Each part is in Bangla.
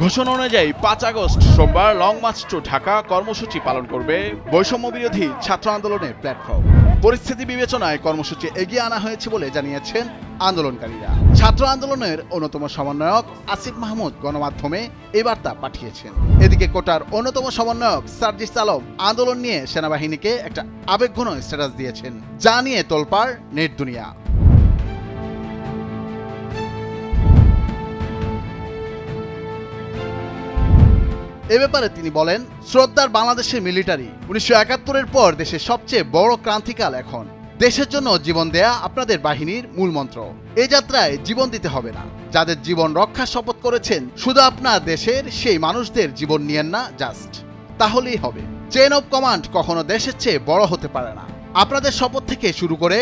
ঘোষণা অনুযায়ী 5 আগস্ট সোমবার লং মার্চ টু ঢাকা কর্মসূচি পালন করবে বৈষম্য বিরোধী ছাত্র আন্দোলনের প্ল্যাটফর্ম। পরিস্থিতি বিবেচনায় কর্মসূচি এগিয়ে আনা হয়েছে বলে জানিয়েছেন আন্দোলনকারীরা। ছাত্র আন্দোলনের অন্যতম সমন্বয়ক আসিফ মাহমুদ গণমাধ্যমে এই বার্তা পাঠিয়েছেন। এদিকে কোটার অন্যতম সমন্বয়ক সার্জিস আলম আন্দোলন নিয়ে সেনাবাহিনীকে একটা আবেগঘন স্ট্যাটাস দিয়েছেন, যা নিয়ে তোলপাড় নেট দুনিয়া। এ ব্যাপারে তিনি বলেন, শ্রদ্ধার বাংলাদেশের মিলিটারি 1971-এর পর দেশের সবচেয়ে বড় ক্রান্তিকাল এখন। দেশের জন্য জীবন দেয়া আপনাদের বাহিনীর মূল মন্ত্র। এই যাত্রায় জীবন দিতে হবে না। যাদের জীবন রক্ষার শপথ করেছেন, শুধু আপনার দেশের সেই মানুষদের জীবন নিয়েন না, জাস্ট তাহলেই হবে। চেইন অফ কমান্ড কখনো দেশের চেয়ে বড় হতে পারে না। আপনাদের শপথ থেকে শুরু করে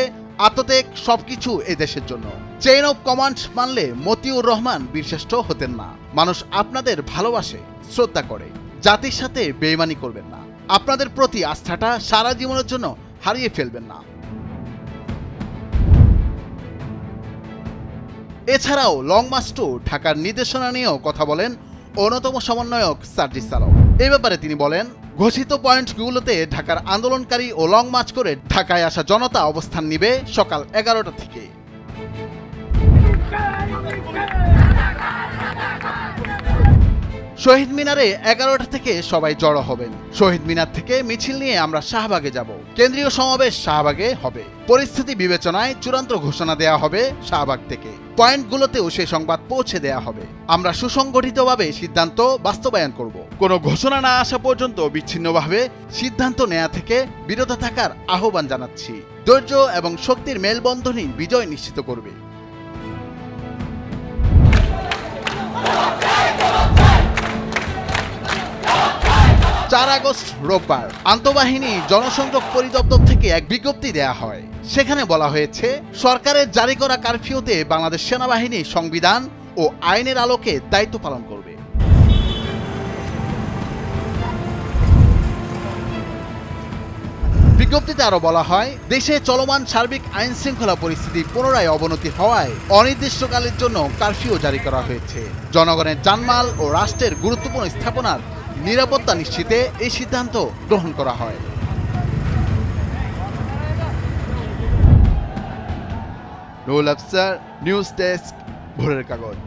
আত্মত্যাগ সবকিছু এই দেশের জন্য। চেইন অফ কমান্ড মানলে মতিউর রহমান বীরশ্রেষ্ঠ হতেন না। মানুষ আপনাদের ভালোবাসে, শ্রদ্ধা করে। জাতির সাথে বেইমানি করবেন না। আপনাদের প্রতি আস্থাটা সারা জীবনের জন্য হারিয়ে ফেলবেন না। এছাড়াও লং মার্চ টু ঢাকার নির্দেশনা নিয়েও কথা বলেন অন্যতম সমন্বয়ক সার্জিস আলম। এই ব্যাপারে তিনি বলেন, ঘোষিত পয়েন্টগুলোতে ঢাকার আন্দোলনকারী ও লং মার্চ করে ঢাকায় আসা জনতা অবস্থান নিবে সকাল 11টা থেকে। শহীদ মিনারে 11টা থেকে সবাই জড়ো হবেন। শহীদ মিনার থেকে মিছিল নিয়ে আমরা শাহবাগে যাব। কেন্দ্রীয় সমাবেশ শাহবাগে হবে। পরিস্থিতি বিবেচনায় চূড়ান্ত ঘোষণা দেয়া হবে শাহবাগ থেকে। পয়েন্টগুলোতেও সেই সংবাদ পৌঁছে দেয়া হবে। আমরা সুসংগঠিতভাবে সিদ্ধান্ত বাস্তবায়ন করব। কোনো ঘোষণা না আসা পর্যন্ত বিচ্ছিন্নভাবে সিদ্ধান্ত নেয়া থেকে বিরত থাকার আহ্বান জানাচ্ছি। ধৈর্য এবং শক্তির মেলবন্ধনই বিজয় নিশ্চিত করবে। 4 আগস্ট রোববার আন্তঃবাহিনী জনসংযোগ পরিদপ্তর থেকে এক বিজ্ঞপ্তি দেয়া হয়। সেখানে বলা হয়েছে, সরকারের জারি করা কারফিউতে বাংলাদেশ সেনাবাহিনী সংবিধান ও আইনের আলোকে দায়িত্ব পালন করবে। বিজ্ঞপ্তিতে আরো বলা হয়, দেশে চলমান সার্বিক আইন শৃঙ্খলা পরিস্থিতি পুনরায় অবনতি হওয়ায় অনির্দিষ্টকালের জন্য কারফিউ জারি করা হয়েছে। জনগণের জানমাল ও রাষ্ট্রের গুরুত্বপূর্ণ স্থাপনার নিরাপত্তা নিশ্চিতে এই সিদ্ধান্ত গ্রহণ করা হয়। নুরুল আফসার, নিউজ ডেস্ক, ভোরের কাগজ।